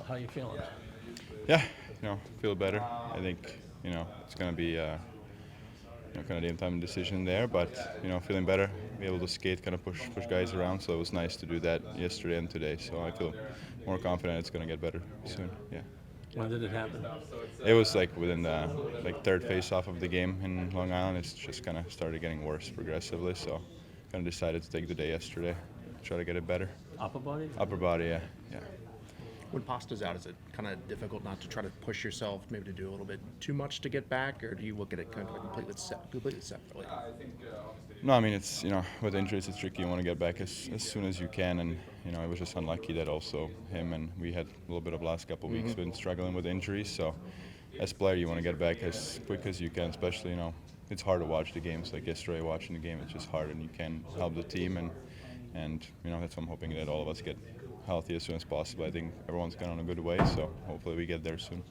How you feeling? Yeah, feel better. I think, it's going to be kind of the time decision there, but, feeling better, be able to skate, kind of push guys around, so it was nice to do that yesterday and today, so I feel more confident it's going to get better soon, yeah. When did it happen? It was like within the third face-off of the game in Long Island. It's just kind of started getting worse progressively, so kind of decided to take the day yesterday, try to get it better. Upper body? Upper body, yeah. When Pasta's out, is it kind of difficult not to try to push yourself, maybe to do a little bit too much to get back, or do you look at it kind of completely separately? No, I mean, it's, with injuries, it's tricky. You want to get back as soon as you can, and, it was just unlucky that also him and we had a little bit of last couple of weeks been struggling with injuries, so as a player, you want to get back as quick as you can, especially, it's hard to watch the games. Like yesterday, watching the game, it's just hard, and you can help the team, and that's what I'm hoping, that all of us get healthy as soon as possible. I think everyone's gone on a good way, so hopefully we get there soon.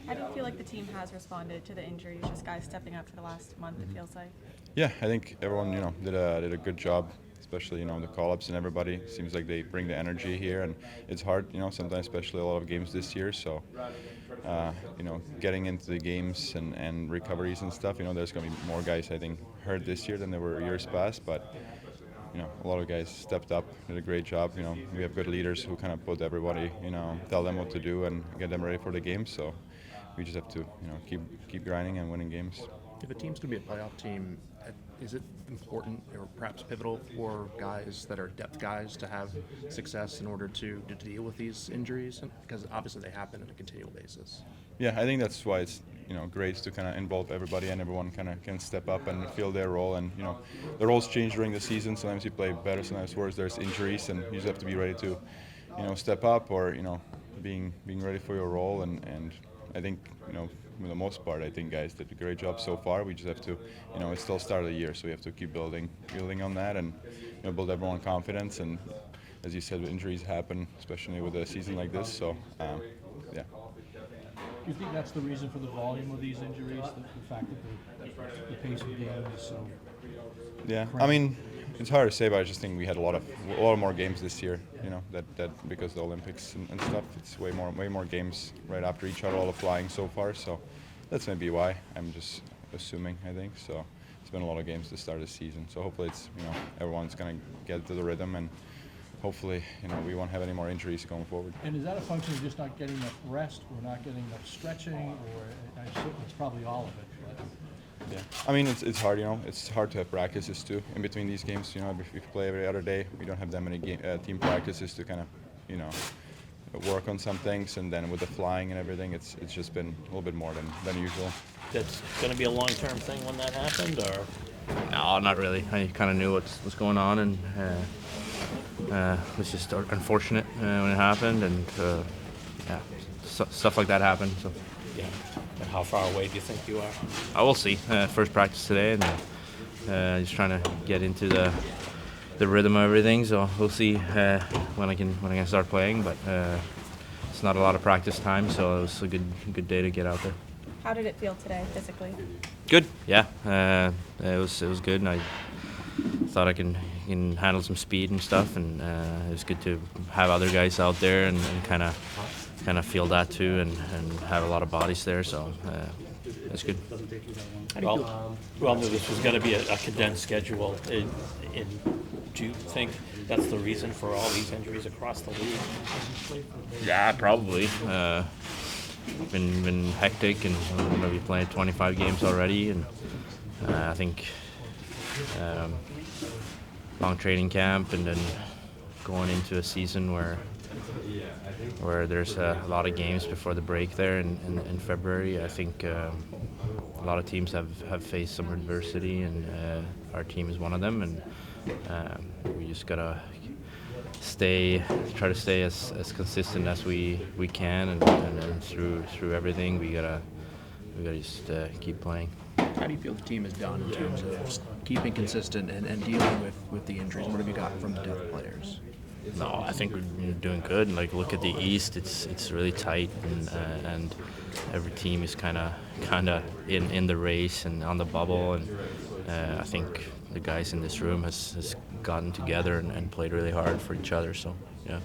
How do you feel like the team has responded to the injuries? Just guys stepping up for the last month, it feels like. Yeah, I think everyone, did a good job, especially, the call-ups and everybody. Seems like they bring the energy here, and it's hard, sometimes, especially a lot of games this year, so, getting into the games and recoveries and stuff, there's going to be more guys, I think, hurt this year than there were years past, but a lot of guys stepped up, did a great job. We have good leaders who kind of put everybody, tell them what to do and get them ready for the game. So we just have to, keep grinding and winning games. If a team's going to be a playoff team, is it important or perhaps pivotal for guys that are depth guys to have success in order to deal with these injuries? Because obviously they happen on a continual basis. Yeah, I think that's why it's great to kind of involve everybody, and everyone kind of can step up and fill their role. And the roles change during the season. Sometimes you play better, sometimes worse. There's injuries, and you just have to be ready to step up, or being ready for your role. And I think for the most part, I think guys did a great job so far. We just have to it's still start of the year, so we have to keep building on that, and build everyone confidence. And as you said, injuries happen, especially with a season like this. So yeah. Do you think that's the reason for the volume of these injuries, the fact that the pace of the game is so... Yeah, I mean, it's hard to say, but I just think we had a lot more games this year, that because of the Olympics and stuff, it's way more games right after each other, all the flying so far, so that's maybe why. I'm just assuming, I think, so it's been a lot of games to start the season, so hopefully it's, everyone's going to get to the rhythm, and hopefully, we won't have any more injuries going forward. And is that a function of just not getting enough rest, or not getting enough stretching, or I assume it's probably all of it? But. Yeah, I mean, it's hard, it's hard to have practices too in between these games. If we play every other day, we don't have that many team practices to kind of, work on some things, and then with the flying and everything, it's just been a little bit more than usual. That's going to be a long-term thing when that happened, or? No, not really. I kind of knew what's going on, and it was just unfortunate when it happened, and stuff like that happened. So. Yeah. And how far away do you think you are? I will see. First practice today, and just trying to get into the rhythm of everything. So we'll see when I can start playing. But it's not a lot of practice time, so it was a good day to get out there. How did it feel today, physically? Good. Yeah. It was good, and I thought I can handle some speed and stuff, and it was good to have other guys out there and kind of feel that too, and have a lot of bodies there, so that's good. Well, this was going to be a condensed schedule. Do you think that's the reason for all these injuries across the league? Yeah, probably. Been hectic, and we're going to be playing 25 games already, and I think long training camp, and then going into a season where there's a lot of games before the break there in February. I think a lot of teams have faced some adversity, and our team is one of them, and we just gotta try to stay as consistent as we can, and then through everything we gotta just keep playing. How do you feel the team has done in terms of keeping consistent and dealing with the injuries? What have you gotten from the depth players? No, I think we're doing good. Like, look at the East; it's really tight, and every team is kind of in the race and on the bubble. And I think the guys in this room has gotten together and played really hard for each other. So yeah.